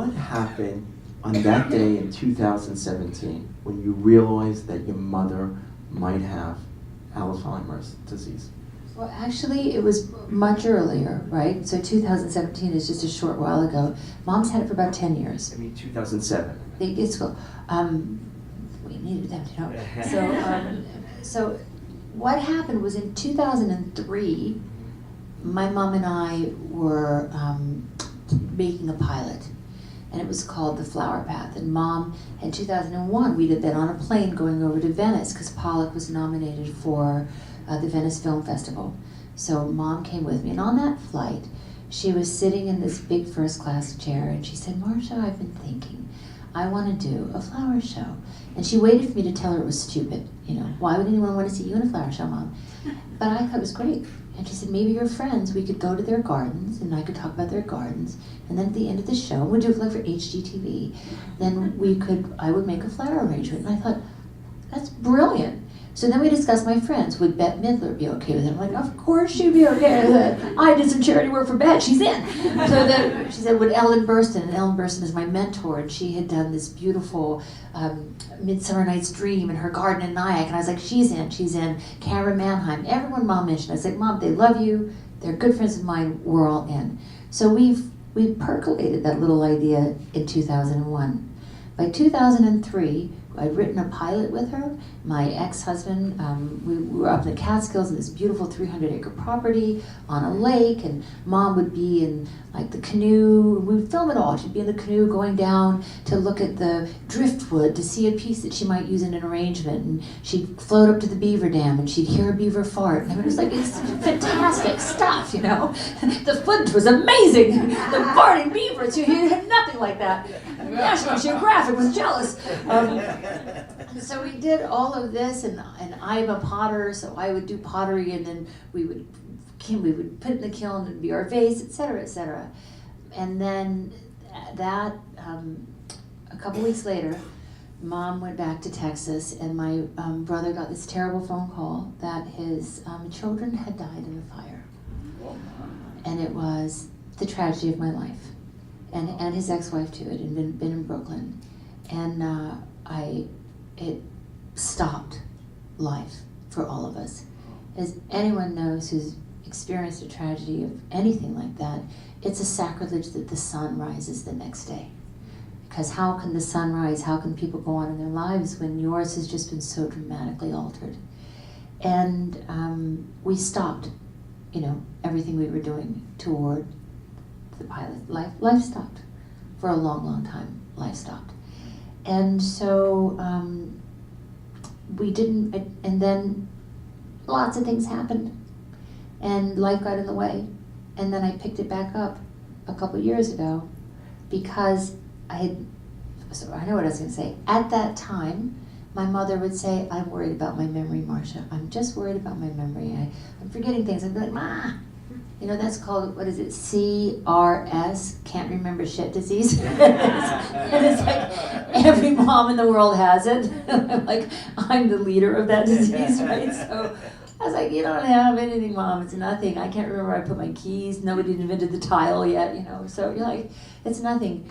what happened on that day in 2017 when you realized that your mother might have Alzheimer's disease? Well, actually, it was much earlier, right? So 2017 is just a short while ago. Mom's had it for about 10 years. I mean, 2007. It's cool. We needed them to know. So what happened was in 2003, my mom and I were making a pilot, and it was called The Flower Path. And Mom, in 2001, we'd have been on a plane going over to Venice because Pollock was nominated for the Venice Film Festival. So Mom came with me, and on that flight, she was sitting in this big first class chair, and she said, "Marcia, I've been thinking, I want to do a flower show." And she waited for me to tell her it was stupid. You know, why would anyone want to see you in a flower show, Mom? But I thought it was great. And she said, maybe your friends, we could go to their gardens, and I could talk about their gardens, and then at the end of the show, we'd do it like for HGTV, then I would make a flower arrangement. And I thought, that's brilliant. So then we discussed my friends. Would Bette Midler be okay with it? I'm like, of course she'd be okay with it. I did some charity work for Bette, she's in. So then she said, would Ellen Burstyn, and Ellen Burstyn is my mentor, and she had done this beautiful Midsummer Night's Dream in her garden in Nyack, and I was like, she's in. Cameron Manheim, everyone Mom mentioned. I was like, Mom, they love you, they're good friends of mine, we're all in. So we percolated that little idea in 2001. By 2003, I'd written a pilot with her. My ex-husband, we were up in the Catskills in this beautiful 300-acre property on a lake, and Mom would be in like the canoe. We would film it all. She'd be in the canoe going down to look at the driftwood to see a piece that she might use in an arrangement, and she'd float up to the beaver dam and she'd hear a beaver fart. I mean, it was like, it's fantastic stuff, you know? The footage was amazing. The farting beavers, you had nothing like that. National Geographic was jealous. So we did all of this, and I'm a potter, so I would do pottery, and then we would put it in the kiln, and it'd be our vase, et cetera, et cetera. And then a couple weeks later, Mom went back to Texas, and my brother got this terrible phone call that his children had died in the fire. And it was the tragedy of my life. And his ex-wife too, had been in Brooklyn. And it stopped life for all of us. As anyone knows who's experienced a tragedy of anything like that, it's a sacrilege that the sun rises the next day. Because how can the sun rise, how can people go on in their lives when yours has just been so dramatically altered? And we stopped, everything we were doing toward the pilot. Life stopped. For a long, long time, life stopped. And so we didn't, and then lots of things happened, and life got in the way. And then I picked it back up a couple years ago because I know what I was going to say. At that time, my mother would say, I'm worried about my memory, Marcia. I'm just worried about my memory. I'm forgetting things. I'd be like, Ma, that's called, what is it, CRS, can't remember shit disease. And it's like, every mom in the world has it. I'm like, I'm the leader of that disease, right? So I was like, you don't have anything, Mom, it's nothing. I can't remember where I put my keys. Nobody invented the tile yet, So you're like, it's nothing.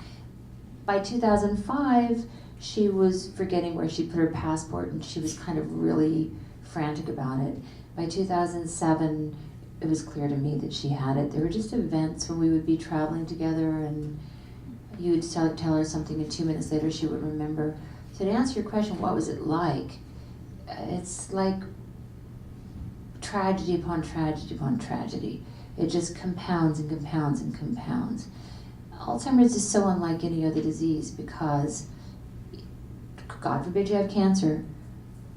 By 2005, she was forgetting where she put her passport, and she was kind of really frantic about it. By 2007, it was clear to me that she had it. There were just events when we would be traveling together, and you would tell her something, and 2 minutes later she would remember. So to answer your question, what was it like? It's like tragedy upon tragedy upon tragedy. It just compounds and compounds and compounds. Alzheimer's is so unlike any other disease because, God forbid you have cancer,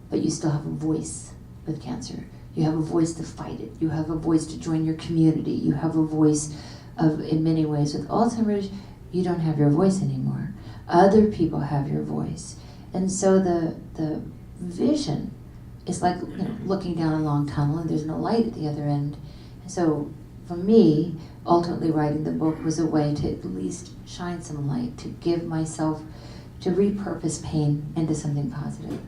but you still have a voice with cancer. You have a voice to fight it. You have a voice to join your community. You have a voice in many ways. With Alzheimer's, you don't have your voice anymore. Other people have your voice. And so the vision is like looking down a long tunnel, and there's no light at the other end. And so for me, ultimately writing the book was a way to at least shine some light, to give myself, to repurpose pain into something positive.